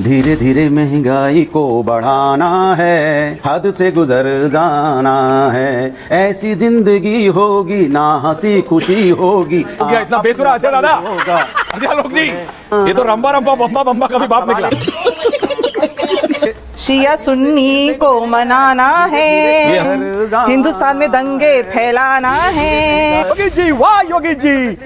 धीरे धीरे महंगाई को बढ़ाना है, हद से गुजर जाना है, ऐसी जिंदगी होगी ना हंसी खुशी होगी। क्या इतना बेसुरा अच्छा दादा अच्छा लोग जी, ये तो रंबा रंबा बम्बा बम्बा का भी बाप निकला। शिया सुन्नी को मनाना है, हिंदुस्तान में दंगे फैलाना है। योगी जी वाह योगी जी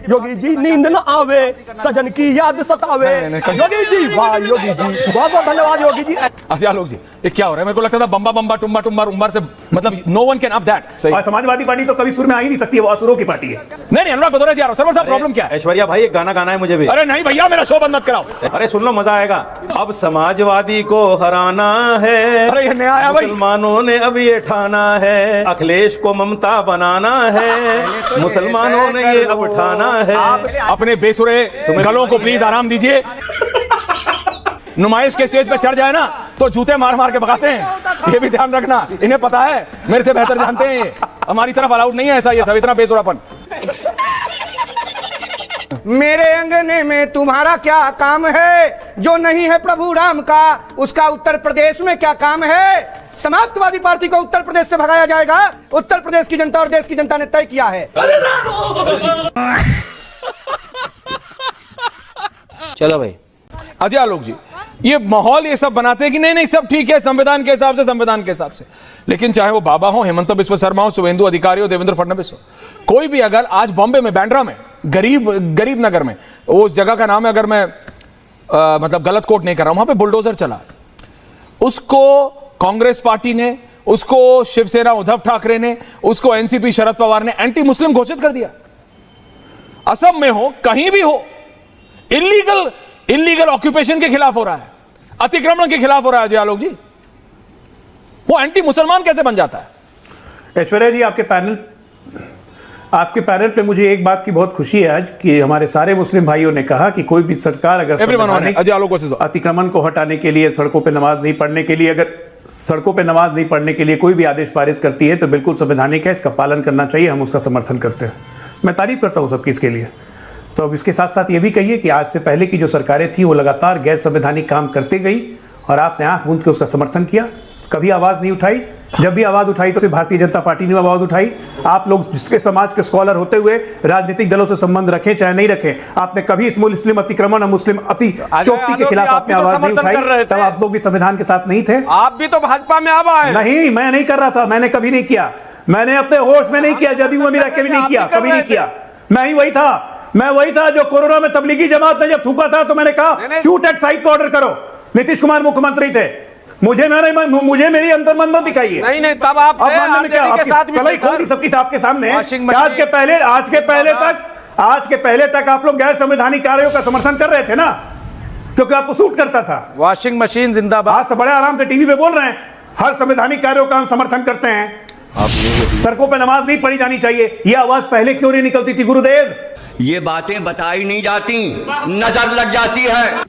नींद न आवे, सजन की याद सतावे। योगी जी वाह योगी जी, बहुत बहुत धन्यवाद योगी जी। अच्छा लोग जी, ये क्या हो रहा है? मेरे को लगता था बम्बा बम्बा टुम्बा टुम्बा रुम्बार से मतलब no one can up that. सही। और समाजवादी पार्टी तो कभी सुर में आ ही नहीं सकती है, वो असुरों की पार्टी है। नहीं अनुराग बदौरिया जी आ रहा हूं। सर साहब प्रॉब्लम क्या है? ऐश्वर्या भाई एक गाना गाना है मुझे भी। अरे नहीं भैया मेरा शो बंद मत कराओ। अरे सुन लो मजा आएगा। अब समाजवादी को हराना है, अरे ये नया आया भाई। मुसलमानों ने अब ये ठाना है, अखिलेश को ममता बनाना है, मुसलमानों ने ये अब ठाना है। अपने बेसुरे गलों को प्लीज आराम दीजिए। नुमाइश के स्टेज पे चढ़ जाए ना तो जूते मार मार के भगाते हैं, ये भी ध्यान रखना। इन्हें पता है, मेरे से बेहतर जानते हैं ये। हमारी तरफ अलाउड नहीं है ऐसा, ये सब इतना बेसुरापन। मेरे अंगने में तुम्हारा क्या काम है, जो नहीं है प्रभु राम का उसका उत्तर प्रदेश में क्या काम है। समाजवादी पार्टी को उत्तर प्रदेश से भगाया जाएगा, उत्तर प्रदेश की जनता और देश की जनता ने तय किया है। चलो भाई। अजय आलोक जी, ये माहौल ये सब बनाते हैं कि नहीं नहीं सब ठीक है संविधान के हिसाब से, संविधान के हिसाब से। लेकिन चाहे वो बाबा हो, हेमंत बिस्वा शर्मा हो, शुभेंदु अधिकारी हो, देवेंद्र फडणवीस हो, कोई भी अगर आज बॉम्बे में बांद्रा में गरीब नगर में, उस जगह का नाम है, अगर मैं मतलब गलत कोट नहीं कर रहा हूं, वहां पे बुलडोजर चला, उसको कांग्रेस पार्टी ने, उसको शिवसेना उद्धव ठाकरे ने, उसको एनसीपी शरद पवार ने एंटी मुस्लिम घोषित कर दिया। असम में हो, कहीं भी हो, इलीगल ऑक्यूपेशन के खिलाफ हो रहा है, अतिक्रमण के खिलाफ हो रहा है। अजय आलोक जी, वो एंटी मुसलमान कैसे बन जाता है? ऐश्वर्या जी, आपके पैनल पे मुझे एक बात की बहुत खुशी है आज कि हमारे सारे मुस्लिम भाइयों ने कहा कि कोई भी सरकार अगर अतिक्रमण को हटाने के लिए, सड़कों पे नमाज नहीं पढ़ने के लिए, अगर सड़कों पे नमाज नहीं पढ़ने के लिए कोई भी आदेश पारित करती है तो बिल्कुल संवैधानिक है, इसका पालन करना चाहिए, हम उसका समर्थन करते हैं। मैं तारीफ करता हूं सबकी इसके लिए। तो अब इसके साथ साथ ये भी कहिए कि आज से पहले की जो सरकारें थी वो लगातार गैर संवैधानिक काम करते गई और आपने आंख मूंद के उसका समर्थन किया, कभी आवाज नहीं उठाई। जब भी आवाज उठाई तो सिर्फ भारतीय जनता पार्टी ने आवाज उठाई। आप लोग जिसके समाज के स्कॉलर होते हुए राजनीतिक दलों से संबंध रखें चाहे नहीं रखें, आपने कभी इस मुस्लिम अतिक्रमण और मुस्लिम अतिशयोक्ति के खिलाफ आपने आवाज नहीं उठाई। तब आप लोग भी संविधान के साथ नहीं थे। आप भी तो भाजपा में अब आए। नहीं, मैं नहीं कर रहा था, मैंने कभी नहीं किया, मैंने अपने होश में नहीं किया, जदयू में रख के भी नहीं किया, कभी नहीं किया। मैं ही वही था जो कोरोना में तबलीगी जमात ने जब थूका था तो मैंने कहा शूट एट साइट को ऑर्डर करो। नीतीश कुमार मुख्यमंत्री थे, मुझे मेरी अंतर्मन मत दिखाइए। नहीं तब आप सबकी आपके सामने। आज के पहले तक आप लोग गैर संवैधानिक कार्यों का समर्थन कर रहे थे ना, क्योंकि आपको सूट करता था। वॉशिंग मशीन जिंदाबाद। आज तो बड़े आराम से टीवी पे बोल रहे हैं हर संवैधानिक कार्यों का हम समर्थन करते हैं, सड़कों पे नमाज नहीं पढ़ी जानी चाहिए। ये आवाज पहले क्यों नहीं निकलती थी गुरुदेव? ये बातें बताई नहीं जाती, नजर लग जाती है।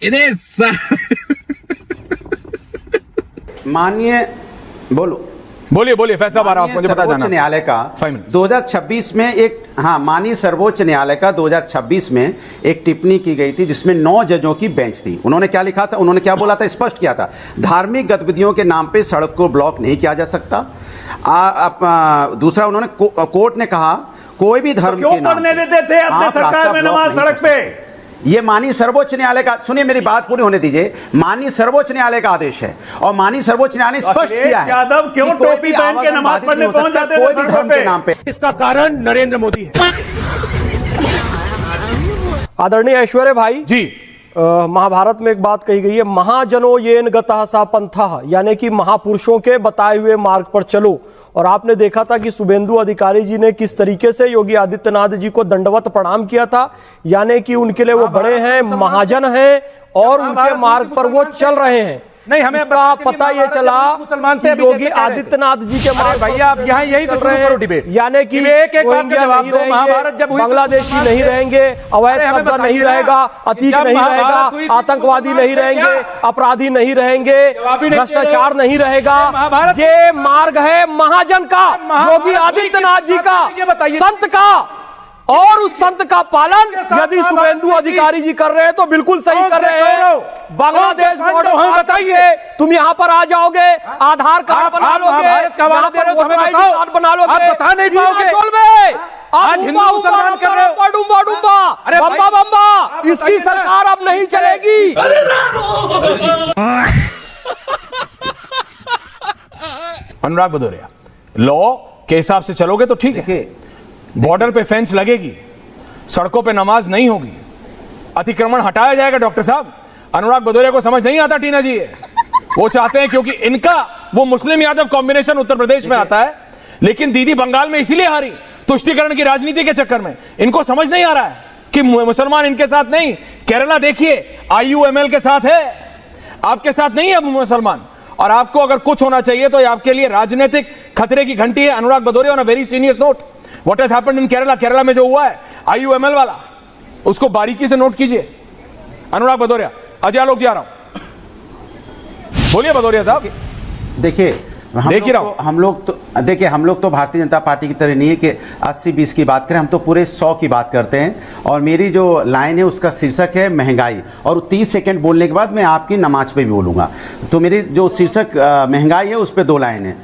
माननीय बोलिए फैसला आ रहा है, मुझे पता जाना। सर्वोच्च न्यायालय का 2026 में एक माननीय सर्वोच्च न्यायालय का 2026 में एक टिप्पणी की गई थी जिसमें 9 जजों की बेंच थी। उन्होंने क्या लिखा था, उन्होंने क्या बोला था, स्पष्ट किया था, धार्मिक गतिविधियों के नाम पे सड़क को ब्लॉक नहीं किया जा सकता। दूसरा, उन्होंने कोर्ट ने कहा कोई भी धर्म क्यों पढ़ने देते थे अपने सरकार में नमाज सड़क पे? ये माननीय सर्वोच्च न्यायालय का, सुनिए मेरी बात पूरी होने दीजिए, माननीय सर्वोच्च न्यायालय का आदेश है और माननीय सर्वोच्च न्यायालय ने स्पष्ट किया है यादव क्यों टोपी पहन के नमाज पढ़ने पहुंच जाते थे कोई भी धर्म के नाम पे। इसका कारण नरेंद्र मोदी है। आदरणीय ऐश्वर्या भाई जी, महाभारत में एक बात कही गई है, महाजनो येन गतः सा पंथः, यानी कि महापुरुषों के बताए हुए मार्ग पर चलो। और आपने देखा था कि शुभेंदु अधिकारी जी ने किस तरीके से योगी आदित्यनाथ जी को दंडवत प्रणाम किया था, यानी कि उनके लिए वो बड़े हैं, महाजन हैं और उनके मार्ग पर वो चल रहे हैं। नहीं, हमें इसका पता ये चला कि योगी आदित्यनाथ जी के मार्ग भैया आप यहाँ यही तो शुरू करो डिबेट, यानी कि रोहिंग्या नहीं रहेंगे, बांग्लादेशी नहीं रहेंगे, अवैध कब्जा नहीं रहेगा, अतीक नहीं रहेगा, आतंकवादी नहीं रहेंगे, अपराधी नहीं रहेंगे, भ्रष्टाचार नहीं रहेगा। ये मार्ग है महाजन का, योगी आदित्यनाथ जी का, संत का, और उस संत का पालन यदि शुभेंदु अधिकारी जी कर रहे हैं तो बिल्कुल सही कर रहे हैं। बांग्लादेश बॉर्डर तुम यहाँ पर आ जाओगे, आधार कार्ड बना लोगे, महाभारत का हवाला दे रहे हो तो हमें बताओ। कार्ड बना लोगे, आप बता नहीं पाओगे। आज हिंदू मुसलमान कर रहे हो। डुम्बा डुम्बा, अरे भाई, बम्बा बम्बा, आप इसकी बताइए ना। सरकार अब नहीं चलेगी। अनुराग भदौरिया, लॉ के हिसाब से चलोगे तो ठीक है, बॉर्डर पे फेंस लगेगी, सड़कों पे नमाज नहीं होगी, अतिक्रमण हटाया जाएगा। डॉक्टर साहब, अनुराग भदौरिया को समझ नहीं आता टीना जी, वो चाहते हैं क्योंकि इनका वो मुस्लिम यादव कॉम्बिनेशन उत्तर प्रदेश में आता है, लेकिन दीदी बंगाल में इसीलिए हारी तुष्टीकरण की राजनीति के चक्कर में। इनको समझ नहीं आ रहा है कि मुसलमान इनके साथ नहीं। केरला देखिए, IUML के साथ है, आपके साथ नहीं है मुसलमान। और आपको अगर कुछ होना चाहिए तो ये आपके लिए राजनीतिक खतरे की घंटी है। Anurag Bhadauria, on a very serious note, what has happened in Kerala, Kerala में जो हुआ है IUML वाला, उसको बारीकी से नोट कीजिए। अनुराग भदौरिया, अजय आलोक जी आ रहा हूं, बोलिए भदौरिया साहब। देखिए, हम लोग तो भारतीय जनता पार्टी की तरह नहीं है कि 80-20 की बात करें, हम तो पूरे 100 की बात करते हैं। और मेरी जो लाइन है उसका शीर्षक है महंगाई, और 30 सेकंड बोलने के बाद मैं आपकी नमाज पे भी बोलूंगा। तो मेरी जो शीर्षक महंगाई है उस पे 2 लाइन है।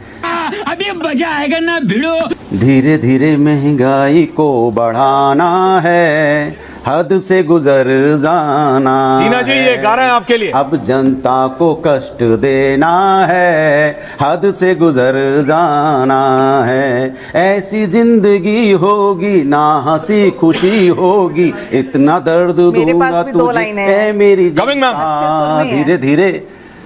अभी मजा आएगा ना भिड़ो। धीरे धीरे महंगाई को बढ़ाना है, हद से गुजर जाना। टीना जी, ये गा रहे हैं आपके लिए। अब जनता को कष्ट देना है, हद से गुजर जाना है। ऐसी जिंदगी होगी ना हंसी खुशी होगी, इतना दर्द दूंगा तुझे ऐ मेरी जनता। धीरे धीरे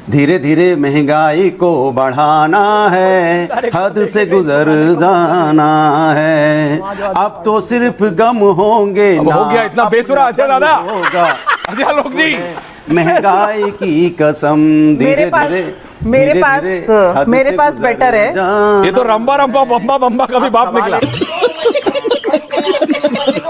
धीरे धीरे महंगाई को बढ़ाना है, हद से गुजर जाना है। अब तो सिर्फ गम होंगे ना, हो गया इतना बेसुरा अजय दादा, अजय आलोक जी। महंगाई की कसम। मेरे पास बेटर है। ये तो रंबा रंबा बम्बा बम्बा का भी बाप निकला।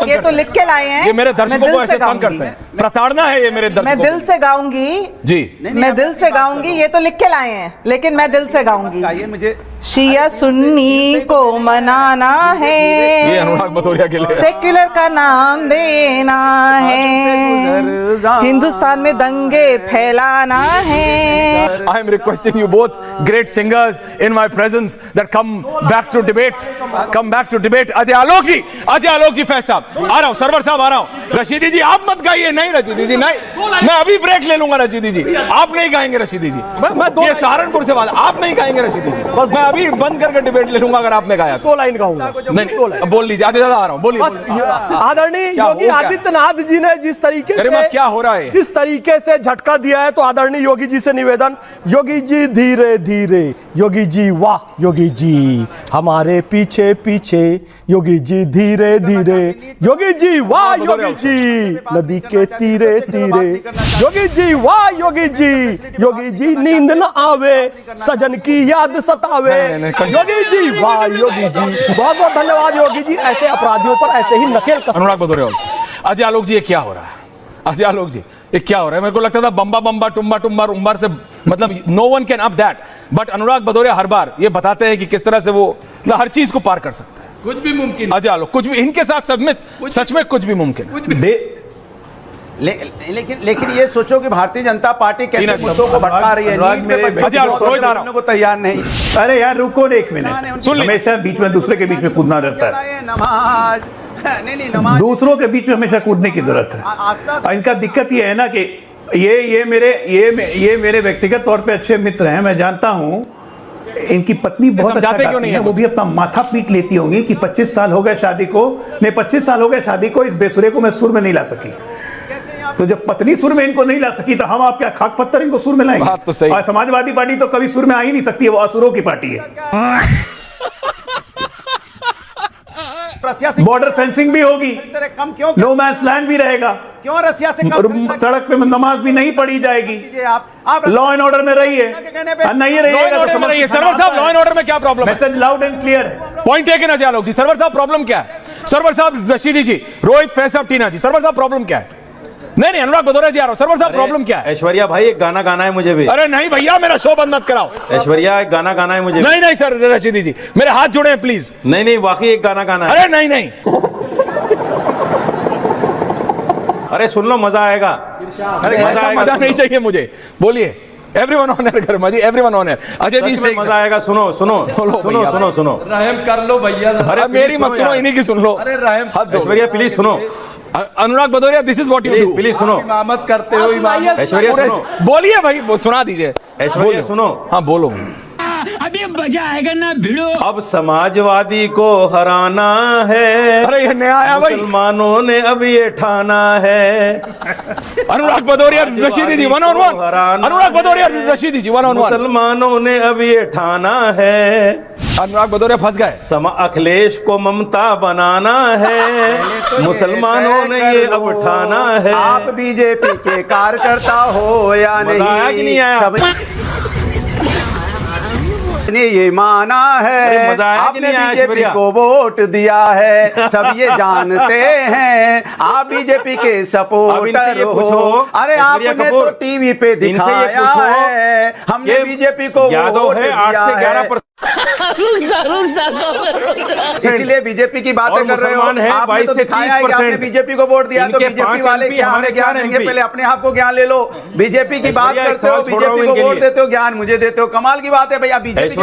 ये तो लिख के लाए हैं। ये मेरे दर्शकों को ऐसे तंग करते हैं, प्रताड़ना है ये मेरे दर्शकों। मैं दिल से गाऊंगी जी, मैं दिल से गाऊंगी। ये तो लिख के लाए हैं, लेकिन मैं दिल से गाऊंगी। मुझे शिया सुन्नी को मनाना है, ये अनुराग भदौरिया के लिए। सेक्युलर का नाम देना है, हिंदुस्तान में दंगे फैलाना है। I am requesting you both, great singers in my presence, that come back to debate. Come back to debate. Ajay Alok जी फैज साहब, आ रहा हूँ, सरवर साहब आ रहा हूँ। रशीदी जी आप मत गाइए। नहीं रशीदी जी, नहीं, मैं अभी ब्रेक ले लूंगा। रशीदी जी आप नहीं गाएंगे। रशीदी जी, ये सहारनपुर से बात, आप नहीं गाएंगे रशीदी जी। बस मैं अभी बंद करके डिबेट ले लूंगा अगर आपने गाया। 2 लाइन गाऊंगा। नहीं, बोल लीजिए। अजय दादा आ रहा हूँ, बोलिए। आदरणीय योगी आदित्यनाथ जी ने जिस तरीके से, क्या हो रहा है, जिस तरीके से झटका दिया है, तो आदरणीय योगी जी से निवेदन, योगी जी धीरे धीरे, योगी जी वाह, योगी जी हमारे पीछे पीछे, योगी जी धीरे धीरे, योगी जी वाह, योगी जी नदी के तीरे तीरे, योगी जी वाह, योगी जी नींद न आवे, सजन की याद सतावे, योगी जी वाह, योगी जी। बहुत बहुत धन्यवाद योगी जी, ऐसे अपराधियों पर ऐसे ही नकेल कसना। अनुराग भदौरिया। अजय आलोक जी, ये क्या हो रहा है? अजय आलोक जी, ये क्या हो रहा है? मेरे को लगता था बम्बा बम्बा टुम्बा टुम्बा रुम्बार से, मतलब no one can up that, but Anurag Bhadauria हर बार ये बताते हैं कि किस तरह से वो हर चीज को पार कर सकते हैं। कुछ भी मुमकिन। अजय आलोक, कुछ भी इनके साथ सच में कुछ भी मुमकिन है। लेकिन ये सोचो कि भारतीय जनता पार्टी कैसे मुद्दों को भटका रही है, नींद को तैयार नहीं। अरे यार रुको 1 मिनट, हमेशा बीच में दूसरे के बीच में कूदना रहता है। नमाज नहीं, दूसरों के बीच में हमेशा कूदने की जरूरत है। और इनका दिक्कत ये है ना कि ये मेरे व्यक्तिगत तौर पे अच्छे मित्र हैं, मैं जानता हूं। इनकी पत्नी बहुत अच्छा गाती है, वो भी अपना माथा पीट लेती होंगी कि 25 साल हो गए शादी को, नहीं 25 साल हो गए शादी को, इस बेसुरे को मैं सुर में नहीं ला सकी। तो जब पत्नी सुर में इनको नहीं ला सकी तो हम आप क्या खाक पत्थर इनको सुर में लाएंगे? बात तो सही। और समाजवादी पार्टी तो कभी सुर में आ ही नहीं सकती है, वो असुरों की पार्टी है। बॉर्डर फेंसिंग भी होगी, कम क्यों, नो मैंस लैंड भी रहेगा, क्यों रसिया से कम, सड़क पे नमाज भी नहीं पढ़ी जाएगी। आप लॉ एंड ऑर्डर में रहिए, नहीं रहिएगा तो समझिए। सरवर साहब, लॉ एंड ऑर्डर में क्या प्रॉब्लम है? मैसेज लाउड एंड क्लियर है। पॉइंट टेकन अजय आलोक जी। सरवर साहब, प्रॉब्लम क्या है? सरवर साहब, रशीदी जी, रोहित फैज साहब, टीना जी, सरवर साहब प्रॉब्लम क्या है? नहीं, अनुराग भदौरिया जी आ रहा हूं। सरवर साहब, प्रॉब्लम क्या है? ऐश्वर्या भाई, एक गाना गाना है मुझे भी। अरे नहीं भैया, मेरा शो बंद मत कराओ। ऐश्वर्या, एक गाना गाना है मुझे। नहीं सर, रशीदी जी मेरे हाथ जुड़े हैं प्लीज। नहीं, वाकई एक गाना गाना है। अरे नहीं, अरे सुन लो, मजा आएगा। अरे मजा नहीं चाहिए मुझे, बोलिए। Everyone on air Karma ji, everyone on air. Ajay ji से मजा आएगा। सुनो सुनो सुनो सुनो सुनो रहम कर लो भैया। अरे मेरी मत सुनो, इन्हीं की सुन लो। अरे रहम। ऐश्वर्या प्लीज सुनो। Anurag Bhadauria, this is what you do. Please सुनो। इमामत करते हो इमामत। ऐश्वर्या सुनो। बोलिए भाई, सुना दीजिए। ऐश्वर्या सुनो। हाँ बोलो। अभी मजा आएगा ना भिड़ो। अब समाजवादी को हराना है। अरे ये नया आया भाई। मुसलमानों ने अब ये ठाना है। अनुराग भदौरिया रशीदी जी 1-on-1। अनुराग भदौरिया रशीदी जी 1-on-1। मुसलमानों ने अब ये ठाना है। अनुराग भदौरिया फंस गए। अखिलेश को ममता बनाना है। मुसलमानों ने ये अब ठाना है। आप बीजेपी के कार्यकर्ता हो या मजा आया कि नहीं आया? ने ये माना है, आपने बीजेपी को वोट दिया है, सब ये जानते हैं आप बीजेपी के सपोर्टर हो। अरे आपने तो टीवी पे दिखाया है, हमने बीजेपी को वोट दिया है। इसलिए बीजेपी की बातें कर रहे हो। आपने तो दिखाया है कि आपने बीजेपी को वोट दिया, तो बीजेपी वाले क्या हमें ज्ञान देंगे? पहले अपने आप को ज्ञान ले लो। बीजेपी की बात करते हो, बीजेपी को वोट देते हो, ज्ञान मुझे देते हो। कमाल की बात है भैया। बीजेपी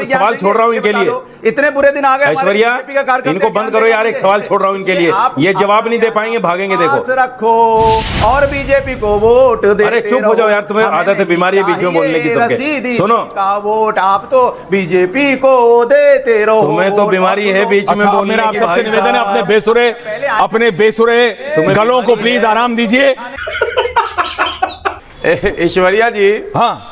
सवाल छोड़ रहा हूँ इनके लिए। इतने बुरे दिन आ गए। ऐश्वर्या इनको बंद करो यार। एक सवाल छोड़ रहा हूँ इनके लिए, ये जवाब नहीं दे पाएंगे, भागेंगे। देखो रखो और बीजेपी को वोट दे। अरे चुप हो जाओ यार, तुम्हें आदत है बीमारी है बीच में बोलने की सबके। सुनो का वोट आप तो बीजेपी को देते रहो। तुम्हें तो बीमारी है बीच में बोलने की। आप सबसे निवेदन है, अपने बेसुरे गलों को प्लीज आराम दीजिए। ऐश्वर्या जी। हाँ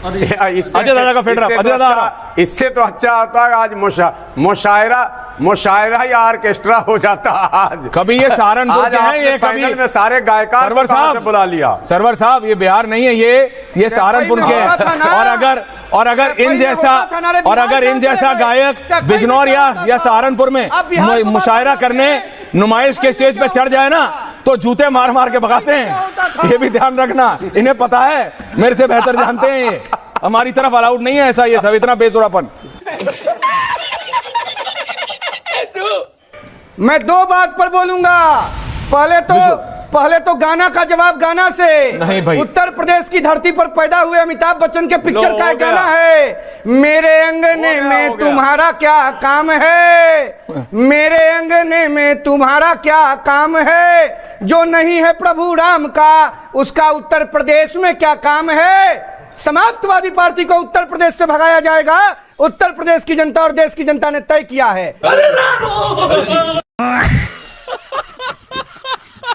अजय दादा का फेडरा, अजय दादा। इससे तो अच्छा होता है आज मुशायरा या ऑर्केस्ट्रा हो जाता आज। कभी ये सहारनपुर के हैं, ये कभी में सारे गायकार सरवर साहब बुला लिया। सरवर साहब ये बिहार नहीं है, ये सहारनपुर के हैं। और अगर इन जैसा गायक बिजनौर या सहारनपुर में मुशायरा करने नुमाइश के स्टेज पे चढ़ जाए ना, तो जूते मार मार के भगाते हैं। ये भी ध्यान रखना, इन्हें पता है, मेरे से बेहतर जानते हैं। ये हमारी तरफ अलाउड नहीं है ऐसा, ये सब इतना बेसुरापन। मैं दो बात पर बोलूंगा। पहले तो गाना का जवाब गाना से। नहीं भाई। उत्तर प्रदेश की धरती पर पैदा हुए अमिताभ बच्चन के पिक्चर का एक गाना है, मेरे अंगने में तुम्हारा क्या काम है, मेरे अंगने में तुम्हारा क्या काम है, जो नहीं है प्रभु राम का उसका उत्तर प्रदेश में क्या काम है। समाजवादी पार्टी को उत्तर प्रदेश से भगाया जाएगा। उत्तर प्रदेश की जनता और देश की जनता ने तय किया है।